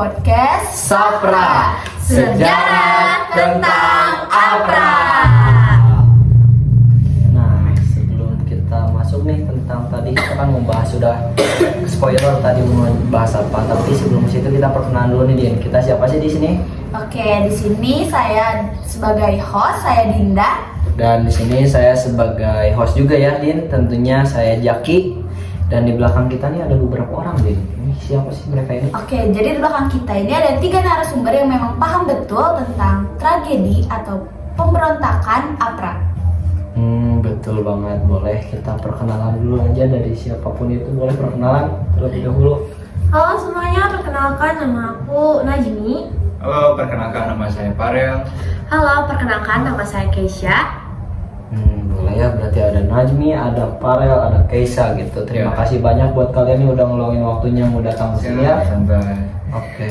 podcast Sapra, sejarah tentang APRA. Nah, sebelum kita masuk nih tentang tadi kita kan membahas sudah spoiler tadi mau bahas apa, tapi sebelum situ kita perkenalan dulu nih Din. Kita siapa sih di sini? Oke, di sini saya sebagai host, saya Dinda. Dan di sini saya sebagai host juga ya Din. Tentunya saya Jaki. Dan di belakang kita nih ada beberapa orang Din. Ini siapa sih mereka ini? Oke, jadi di belakang kita ini ada 3 narasumber yang memang paham betul tentang tragedi atau pemberontakan APRA. Betul banget. Boleh kita perkenalan dulu aja dari siapapun itu, boleh perkenalan terlebih dahulu. Halo semuanya, perkenalkan nama aku Najmi. Halo, perkenalkan nama saya Farel. Halo, perkenalkan nama saya Keisha. Boleh ya, berarti ada Najmi, ada Farel, ada Keisha gitu. Terima kasih banyak buat kalian yang udah ngeluangin waktunya mau datang ke sini ya. Santai. Oke.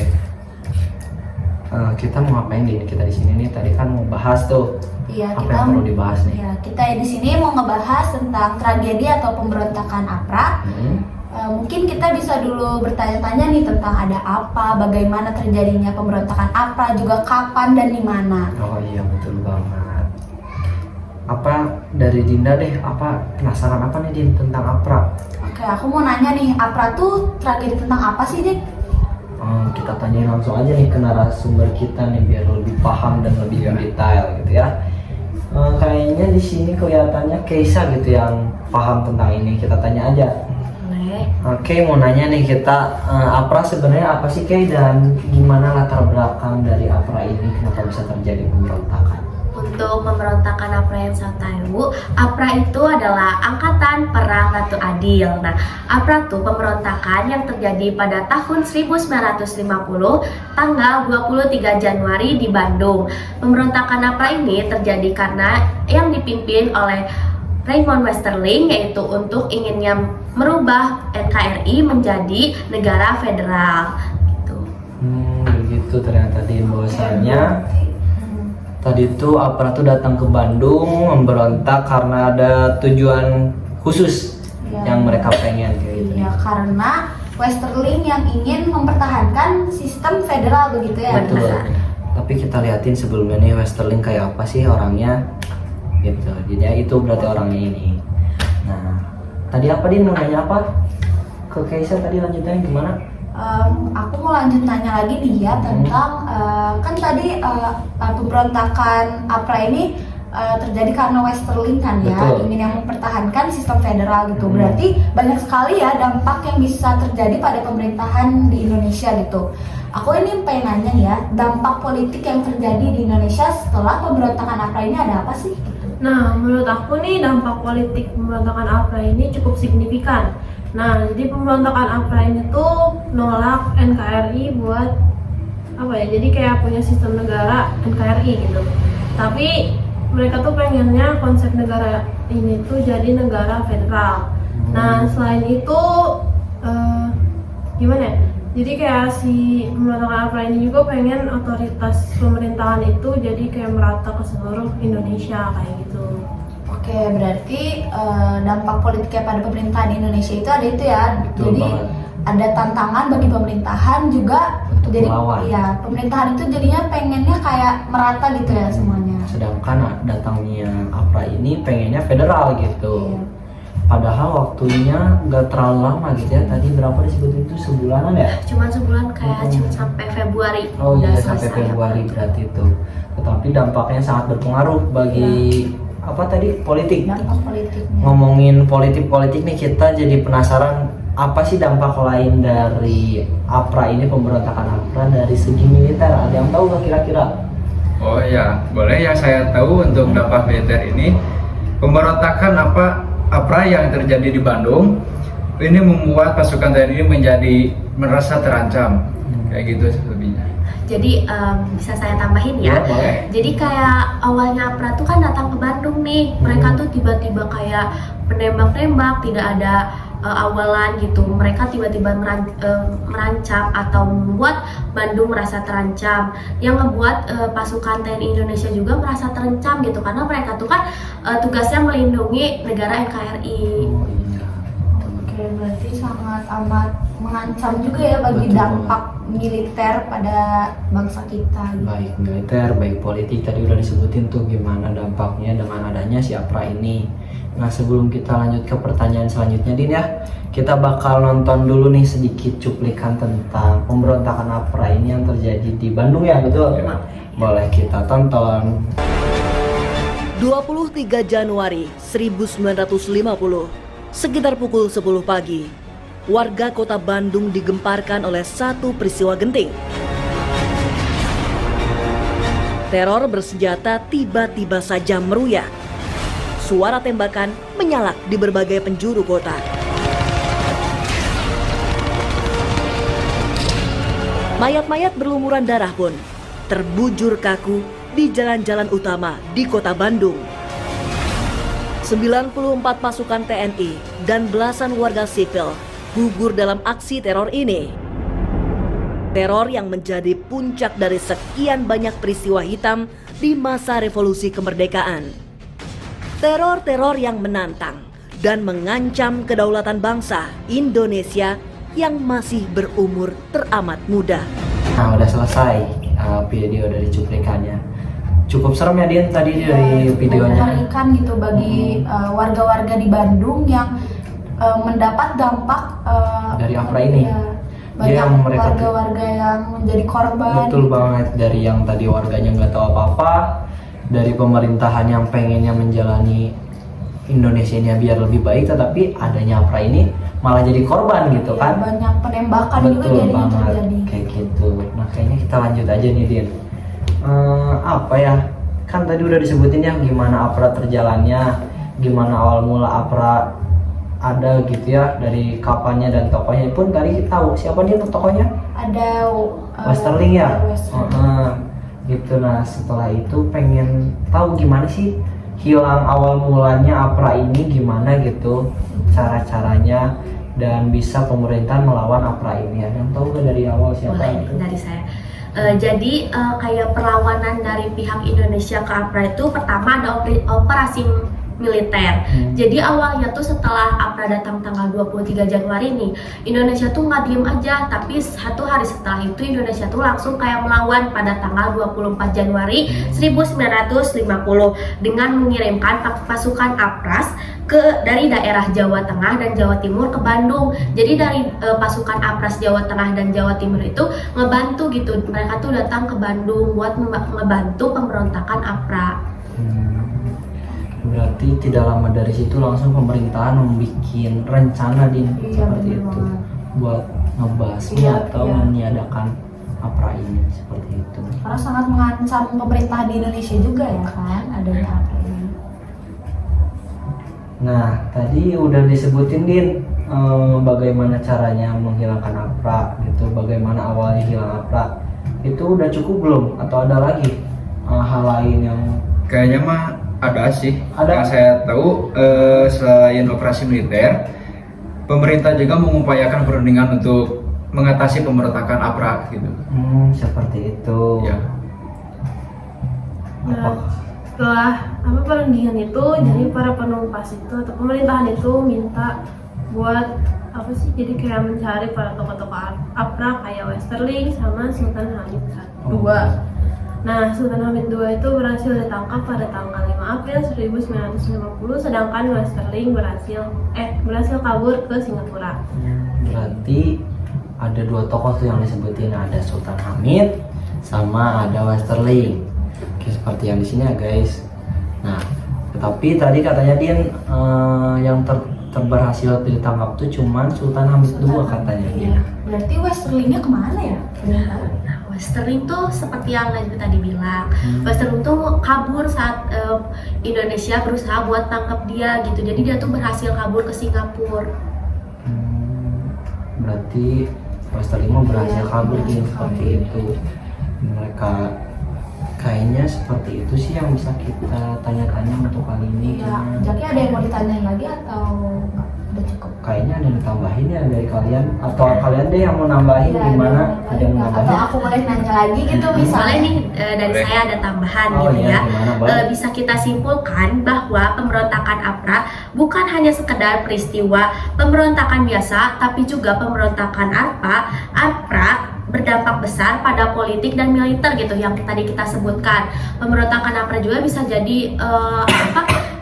Kita mau ngapain kita di sini nih? Tadi kan mau bahas tuh. Iya, Apa yang perlu dibahas nih? Ya, kita di sini mau ngebahas tentang tragedi atau pemberontakan APRA. Mungkin kita bisa dulu bertanya-tanya nih tentang ada apa, bagaimana terjadinya pemberontakan APRA, juga kapan dan di mana. Oh iya, betul banget. Apa dari Dinda deh, apa penasaran apa nih Din tentang APRA? Oke, aku mau nanya nih, APRA tuh tragedi tentang apa sih, Din? Kita tanyain langsung aja nih ke narasumber kita nih biar lebih paham dan lebih detail gitu ya. Kayaknya di sini kelihatannya Keisha gitu yang paham tentang ini. Kita tanya aja. Boleh. Oke, mau nanya nih kita APRA sebenarnya apa sih Kay, dan gimana latar belakang dari APRA ini, kenapa bisa terjadi pemberontakan? Untuk pemberontakan APRA yang saya tahu, APRA itu adalah Angkatan Perang Ratu Adil. Nah, APRA itu pemberontakan yang terjadi pada tahun 1950, tanggal 23 Januari di Bandung. Pemberontakan APRA ini terjadi karena yang dipimpin oleh Raymond Westerling, yaitu untuk inginnya merubah NKRI menjadi negara federal. Gitu. Begitu ternyata Din, bahwasanya tadi tuh APRA tuh datang ke Bandung memberontak karena ada tujuan khusus yang mereka pengen kayak gitu. Iya, karena Westerling yang ingin mempertahankan sistem federal begitu ya. Betul. Tapi kita liatin sebelumnya nih Westerling kayak apa sih orangnya gitu. Jadi itu berarti orangnya ini. Nah, tadi apa Din mau nanya apa? Ke Keisha tadi lanjutannya gimana? Aku mau lanjut nanya lagi nih ya tentang kan tadi pemberontakan APRA ini terjadi karena Westerling kan ya. Betul. Ingin yang mempertahankan sistem federal gitu. Berarti banyak sekali ya dampak yang bisa terjadi pada pemerintahan di Indonesia gitu. Aku ini pengen nanya ya, dampak politik yang terjadi di Indonesia setelah pemberontakan APRA ini ada apa sih? Nah, menurut aku nih dampak politik pemberontakan APRA ini cukup signifikan. Nah, jadi pemberontakan APRA ini tuh nolak NKRI buat apa ya? Jadi kayak punya sistem negara NKRI gitu. Tapi mereka tuh pengennya konsep negara ini tuh jadi negara federal. Nah, selain itu gimana ya? Jadi kayak si pemberontakan APRA ini juga pengen otoritas pemerintahan itu jadi kayak merata ke seluruh Indonesia kayak gitu. Oke, berarti dampak politiknya pada pemerintahan Indonesia itu ada itu ya. Betul jadi banget. ada tantangan bagi pemerintahan juga. Untuk Jadi melawan. ya pemerintahan itu jadinya pengennya kayak merata gitu ya semuanya. Sedangkan datangnya APRA ini pengennya federal gitu. Iya. Padahal waktunya nggak terlalu lama gitu ya. Tadi berapa disebutin itu, sebulanan ya? Cuman sebulan kayak cuma sampai Februari. Oh udah iya, sampai selesai. Februari berarti itu. Tetapi dampaknya sangat berpengaruh bagi apa tadi, politik. Dampak politiknya. Ngomongin politik nih, kita jadi penasaran apa sih dampak lain dari APRA ini, pemberontakan APRA dari segi militer. Ada yang tahu nggak kira-kira? Oh iya, boleh ya, saya tahu untuk dampak militer ini. Pemberontakan APRA yang terjadi di Bandung ini membuat pasukan TNI menjadi merasa terancam. Kayak gitu selebihnya. Jadi bisa saya tambahin ya. Iya, boleh. Jadi kayak awalnya APRA tuh kan datang ke Bandung nih. Mereka tuh tiba-tiba kayak menembak-nembak, tidak ada awalan gitu. Mereka tiba-tiba merancam atau membuat Bandung merasa terancam. Yang ngebuat pasukan TNI Indonesia juga merasa terancam gitu, karena mereka tuh kan tugasnya melindungi negara NKRI. Oh iya. Oke, berarti sangat amat mengancam juga ya bagi Betul. dampak militer pada bangsa kita gitu. Baik militer, baik politik, tadi udah disebutin tuh gimana dampaknya dengan adanya si APRA ini. Nah sebelum kita lanjut ke pertanyaan selanjutnya Din ya, kita bakal nonton dulu nih sedikit cuplikan tentang pemberontakan APRA ini yang terjadi di Bandung ya, betul? Ya. Boleh kita tonton. 23 Januari 1950, sekitar pukul 10 pagi, warga kota Bandung digemparkan oleh satu peristiwa genting. Teror bersenjata tiba-tiba saja meruyak. Suara tembakan menyalak di berbagai penjuru kota. Mayat-mayat berlumuran darah pun terbujur kaku di jalan-jalan utama di kota Bandung. 94 pasukan TNI dan belasan warga sipil gugur dalam aksi teror ini. Teror yang menjadi puncak dari sekian banyak peristiwa hitam di masa revolusi kemerdekaan. Teror-teror yang menantang dan mengancam kedaulatan bangsa Indonesia yang masih berumur teramat muda. Nah udah selesai video dari cuplikannya. Cukup serem ya Din tadi dari videonya. Mengerikan gitu bagi warga-warga di Bandung yang mendapat dampak Dari APRA ini. ya, Dia banyak yang mereka warga-warga yang menjadi korban. Betul gitu. banget, dari yang tadi warganya nggak tahu apa-apa, dari pemerintahan yang pengennya menjalani Indonesia ini biar lebih baik, tetapi adanya APRA ini malah jadi korban gitu Ya, kan. banyak penembakan juga Betul jadinya banget terjadi. kayak gitu. Nah kayaknya kita lanjut aja nih Din. Apa ya, kan tadi udah disebutin ya gimana APRA terjalannya, gimana awal mula APRA ada gitu ya, dari kapannya dan tokohnya pun tadi kita tahu siapa nih tokohnya. Ada Westerling ya. Westerling. Gitu. Nah setelah itu pengen tahu gimana sih hilang awal mulanya APRA ini, gimana gitu cara-caranya dan bisa pemerintahan melawan APRA ini. Ada yang tahu nggak dari awal siapa Boleh itu? dari saya. Jadi kayak perlawanan dari pihak Indonesia ke APRA itu pertama ada operasi militer. Jadi awalnya tuh setelah APRA datang tanggal 23 Januari ini, Indonesia tuh nggak diem aja, tapi satu hari setelah itu Indonesia tuh langsung kayak melawan pada tanggal 24 Januari 1950 dengan mengirimkan pasukan APRAS dari daerah Jawa Tengah dan Jawa Timur ke Bandung. Jadi dari pasukan APRAS Jawa Tengah dan Jawa Timur itu ngebantu gitu. Mereka tuh datang ke Bandung buat ngebantu pemberontakan APRA. Berarti tidak lama dari situ langsung pemerintahan membuat rencana Iya, seperti bener itu banget. buat ngebahasnya Iya, atau iya. meniadakan APRA ini seperti itu. Karena sangat mengancam pemerintahan di Indonesia juga ya kan adanya APRA ini. Nah tadi udah disebutin Din bagaimana caranya menghilangkan APRA gitu, bagaimana awalnya hilang APRA. Itu udah cukup belum atau ada lagi hal lain yang Kayaknya mah ada sih. Ada. Yang saya tahu selain operasi militer, pemerintah juga mengupayakan perundingan untuk mengatasi pemberontakan APRA gitu. seperti itu. Ya. Apa? Setelah perundingan itu, jadi para penumpas itu atau pemerintahan itu minta buat jadi kayak mencari para tokoh-tokoh APRA kayak Westerling sama Sultan Hamid II. Nah, Sultan Hamid II itu berhasil ditangkap pada tanggal 5 April 1950, sedangkan Westerling berhasil kabur ke Singapura. Berarti ada dua tokoh tuh yang disebutin, ada Sultan Hamid sama ada Westerling. Oke, seperti yang di sini ya guys. Nah, tetapi tadi katanya Din yang berhasil ditangkap tuh cuman Sultan Hamid II katanya Din. Iya. Berarti Westerlingnya kemana ya? Westerling tuh seperti yang tadi bilang, Westerling tuh kabur saat Indonesia berusaha buat tangkap dia gitu. Jadi dia tuh berhasil kabur ke Singapura. Berarti Westerling mau berhasil kabur Din, seperti itu. Mereka kayaknya seperti itu sih yang bisa kita tanya-tanya untuk kali ini. Ya, jadi ada yang mau ditanyain lagi atau enggak? udah cukup. Kayaknya ada yang ditambahin ya dari kalian, atau kalian deh yang mau nambahin Ya, gimana? Ada yang mau atau nambahin? aku boleh nanya lagi gitu Misalnya misalnya. nih dari Boleh. saya ada tambahan Oh, gitu iya, ya. gimana, boleh? Bisa kita simpulkan bahwa pemberontakan APRA bukan hanya sekedar peristiwa pemberontakan biasa, tapi juga pemberontakan APRA berdampak besar pada politik dan militer gitu yang tadi kita sebutkan. Pemberontakan APRA juga bisa jadi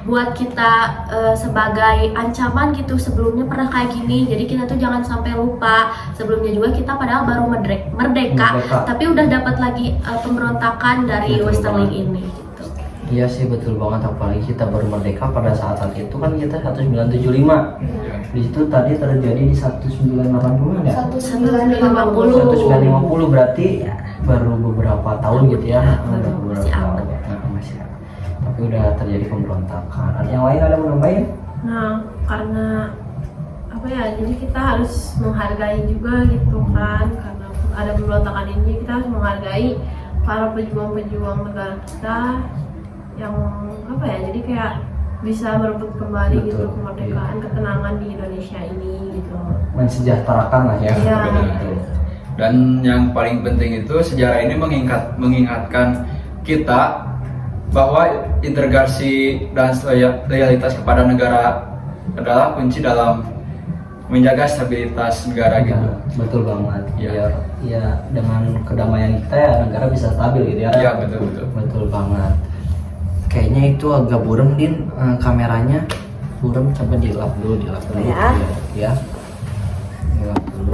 buat kita sebagai ancaman gitu, sebelumnya pernah kayak gini, jadi kita tuh jangan sampai lupa. Sebelumnya juga kita padahal baru merdeka. Tapi udah dapat lagi pemberontakan dari Betul Westerling banget. ini gitu. Iya sih, betul banget, apalagi kita baru merdeka pada saat itu kan kita 1975. Ya. Di situ tadi terjadi di 1980 ya? 1950. 1950 berarti baru beberapa tahun gitu ya. Baru beberapa Masih tahun. awal. Masih awal. Tapi udah terjadi pemberontakan. Ada yang lain ada mau nambahin? Nah, karena apa ya, jadi kita harus menghargai juga gitu kan, karena ada pemberontakan ini kita harus menghargai para pejuang-pejuang negara kita yang apa ya, jadi kayak bisa merebut kembali Betul, gitu kemerdekaan, ketenangan di Indonesia ini gitu. Mensejahterakan lah ya. Iya. Betul. Dan yang paling penting itu sejarah ini mengingatkan kita bahwa integrasi dan loyalitas kepada negara adalah kunci dalam menjaga stabilitas negara gitu. Ya, betul banget. Iya. Biar ya dengan kedamaian kita ya negara bisa stabil gitu ya. Iya, betul. Betul banget. Kayaknya itu agak buram Din, kameranya buram, coba dilap dulu Ya. ya. Dilap dulu.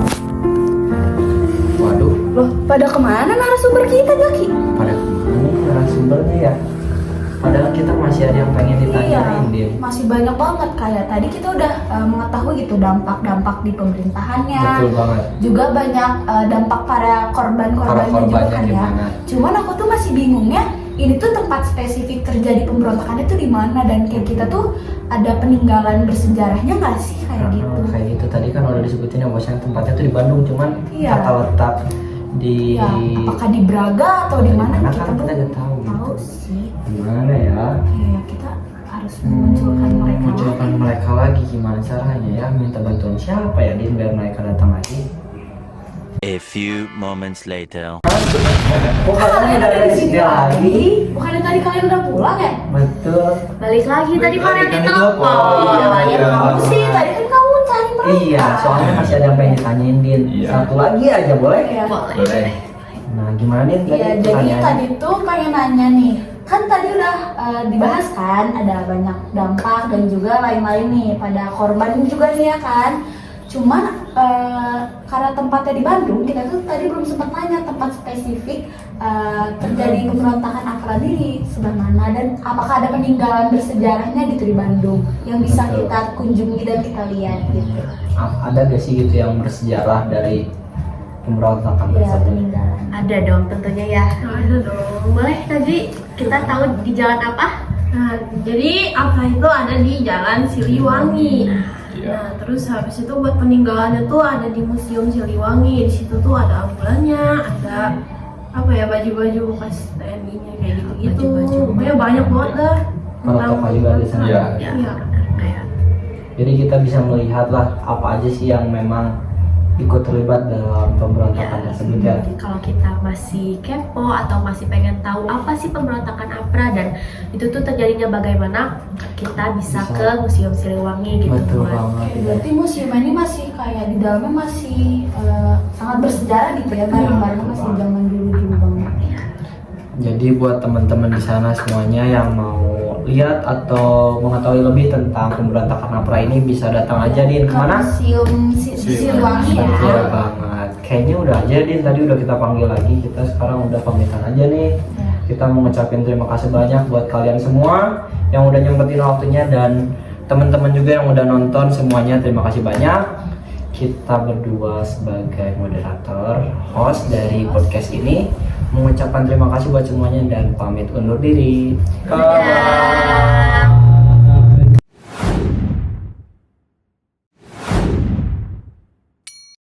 Waduh, Loh, pada kemana narasumber kita, Jaki? pada kemana nih narasumbernya ya? Padahal kita masih ada yang pengen ditanyain, Din. Masih banyak banget, kayak tadi kita udah mengetahui gitu dampak-dampak di pemerintahannya. Betul banget. Juga banyak dampak para korban-korbannya juga Korbannya kan ya. gimana? Cuman aku tuh masih bingungnya, ini tuh tempat spesifik terjadi pemberontakan itu di mana, dan kayak kita tuh ada peninggalan bersejarahnya nggak sih kayak gitu? Kayak gitu tadi kan udah disebutin ya, bahwasanya tempatnya tuh di Bandung, cuman Iya. kata letak di Ya, apakah di Braga atau di mana? Mana Kita kan tuh kita nggak tahu. tahu sih. Gimana ya? Kayak kita harus memunculkan mereka. Munculkan mereka lagi gimana caranya ya? Minta bantuan siapa ya Din biar mereka datang lagi? A few moments later. Kok kalian udah ada di sini lagi? Bukannya tadi kalian udah pulang ya? Betul. Balik lagi tadi Balik Farel lagi kan ditelepon. ditelepon. Ya, Iya. kamu sih tadi kan kamu cari mereka. Iya, soalnya masih ada yang pengen ditanyain Din. Iya. Satu lagi aja boleh? Iya. Boleh. Nah, gimana Din? Iya, jadi pertanyaannya? tadi tuh pengen nanya nih, kan tadi udah dibahas kan, ada banyak dampak dan juga lain-lain nih pada korban juga nih ya kan. Cuman karena tempatnya di Bandung, kita tuh tadi belum sempat tanya tempat spesifik terjadi pemberontakan APRA di sebelah mana, dan apakah ada peninggalan bersejarahnya gitu di Bandung yang bisa Betul. kita kunjungi dan kita lihat gitu. Ada gak sih gitu yang bersejarah dari pemberontakan Iya, tersebut? peninggalan. Ada dong tentunya ya. Nah, ada dong. Boleh tadi kita tahu di jalan apa? Nah, jadi apa itu ada di Jalan Siliwangi. Iya. Nah, terus habis itu buat peninggalannya tuh ada di Museum Siliwangi. Di situ tuh ada ambulannya, ada apa ya, baju-baju bekas TNI-nya kayak gitu-gitu. Baju-baju. Pokoknya banyak banget dah. Tokoh juga di sana. Iya. Ya, Iya. benar kayak. Jadi kita bisa melihat lah apa aja sih yang memang ikut terlibat dalam pemberontakan tersebut ya. Kalau kita masih kepo atau masih pengen tahu apa sih pemberontakan APRA dan itu tuh terjadinya bagaimana, kita bisa Bisa. ke Museum Siliwangi gitu. Betul buat- banget. Oke, berarti museum ini masih kayak di dalamnya masih sangat bersejarah gitu ya, barang-barangnya masih zaman dulu-dulu banget. Jadi buat teman-teman di sana semuanya yang mau lihat atau mengetahui lebih tentang pemberontakan APRA ini bisa datang aja Din, Ke kemana? Museum Siliwangi ya. Betul banget. Kayaknya udah aja Din, tadi udah kita panggil lagi, kita sekarang udah pamitan aja nih. Ya. Kita mau ngucapin terima kasih banyak buat kalian semua yang udah nyempetin waktunya, dan teman-teman juga yang udah nonton semuanya, terima kasih banyak. Kita berdua sebagai moderator, host dari podcast ini mengucapkan terima kasih buat semuanya dan pamit undur diri. Bye. Dadah.